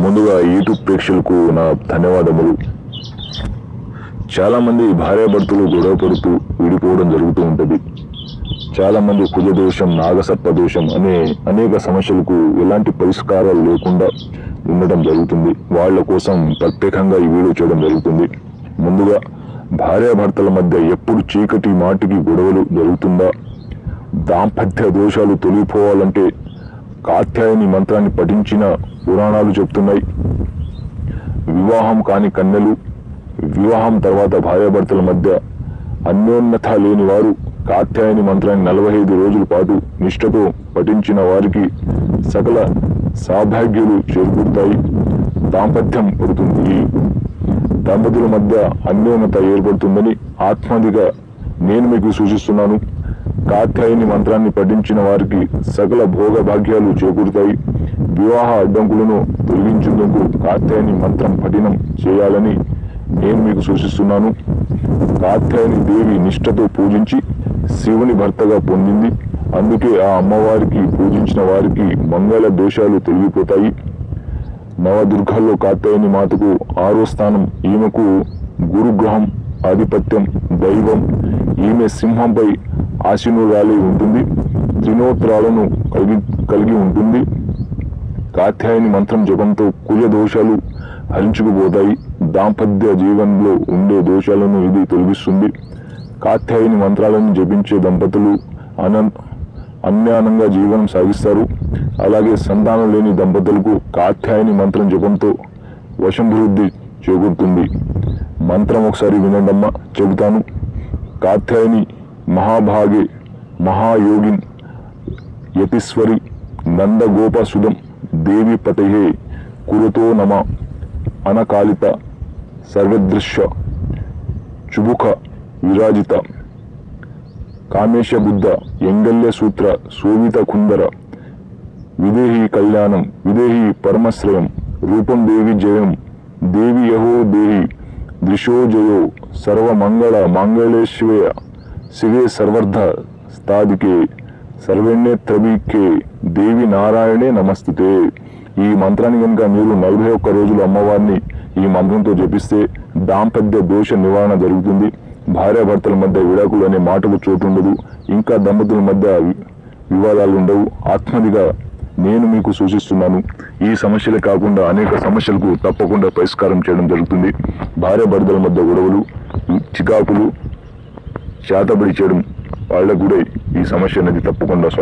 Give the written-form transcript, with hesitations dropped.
ముందుగా యూట్యూబ్ ప్రేక్షకులకు నా ధన్యవాదములు. చాలామంది భార్యాభర్తలు గొడవ పడుతూ విడిపోవడం జరుగుతూ ఉంటుంది. చాలామంది కుజదోషం, నాగసర్పదోషం అనే అనేక సమస్యలకు ఎలాంటి పరిష్కారాలు లేకుండా ఉండడం జరుగుతుంది. వాళ్ళ కోసం ప్రత్యేకంగా ఈ వీడియో చేయడం జరుగుతుంది. ముందుగా భార్యాభర్తల మధ్య ఎప్పుడు చీకటి మాటికి గొడవలు జరుగుతుందా, దాంపత్య దోషాలు తొలగిపోవాలంటే కాత్యాయని మంత్రాన్ని పఠించిన పురాణాలు చెప్తున్నాయి. వివాహం కాని కన్యలు, వివాహం తర్వాత భార్యాభర్తల మధ్య అన్యోన్యత లేని వారు కాత్యాయని మంత్రాన్ని 45 రోజుల పాటు నిష్ఠతో పఠించిన వారికి సకల సౌభాగ్యాలు చేకూరుతాయి. దాంపత్యం పడుతుంది. దంపతుల మధ్య అన్యోన్యత ఏర్పడుతుందని ఆత్మదిగా నేను మీకు సూచిస్తున్నాను. కాత్యాయని మంత్రాన్ని పఠించిన వారికి సకల భోగ భాగ్యాలు చేకూరుతాయి. వివాహ అడ్డంకులను తొలగించేందుకు కాత్యాయని మంత్రం పఠనం చేయాలని నేను మీకు సూచిస్తున్నాను. కాత్యాయని దేవి నిష్ఠతో పూజించి శివుని భర్తగా పొందింది. అందుకే ఆ అమ్మవారికి పూజించిన వారికి మంగళ దోషాలు తొలగిపోతాయి. నవదుర్గాల్లో కాత్యాయని మాతకు 6వ స్థానం. ఈమెకు గురుగ్రహం ఆధిపత్యం, దైవం. ఈమె సింహంపై ఆశీనురాలై ఉంటుంది. త్రినోత్రాలను కలిగి ఉంటుంది. కాత్యాయని మంత్రం జపంతో కుజ దోషాలు హరించుకుపోతాయి. దాంపత్య జీవనంలో ఉండే దోషాలను ఇది తొలగిస్తుంది. కాత్యాయని మంత్రాలను జపించే దంపతులు అన్యానంగా జీవనం సాగిస్తారు. అలాగే సంతానం లేని దంపతులకు కాత్యాయని మంత్రం జపంతో వశంభివృద్ధి చేకూరుతుంది. మంత్రం ఒకసారి వినండమ్మా, చెబుతాను. కాత్యాయని మహాభాగే మహాయోగిన్ యతీశ్వరి నందగోపసుదం దేవి పతయే కురుతో నమ అనకాలిత సర్వదృశ్య చుబుక విరాజిత కామేశ బుద్ధ ఎంగల్య సూత్ర శోభిత కుందర విదేహి కళ్యాణం విదేహి పరమశ్రయం రూపం దేవి జయం దేవి యహో దేహి దృశో జయో సర్వమంగళ మంగళేశ్వయ శివే సర్వర్ధ స్థాదికే సర్వేణ్యేత్రవీకే దేవి నారాయణే నమస్తుతే. ఈ మంత్రాన్ని కనుక మీరు 41 రోజులు అమ్మవారిని ఈ మంత్రంతో జపిస్తే దాంపత్య దోష నివారణ జరుగుతుంది. భార్యాభర్తల మధ్య విడాకులు అనే మాటకు చోటు ఉండదు. ఇంకా దంపతుల మధ్య వివాదాలు ఉండవు. ఆత్మదిగా నేను మీకు సూచిస్తున్నాను. ఈ సమస్యలే కాకుండా అనేక సమస్యలకు తప్పకుండా పరిష్కారం చేయడం జరుగుతుంది. భార్యాభర్తల మధ్య గొడవలు, చికాకులు, చేతబడి చేయడం వాళ్ళకు కూడా ఈ సమస్య అనేది తప్పకుండా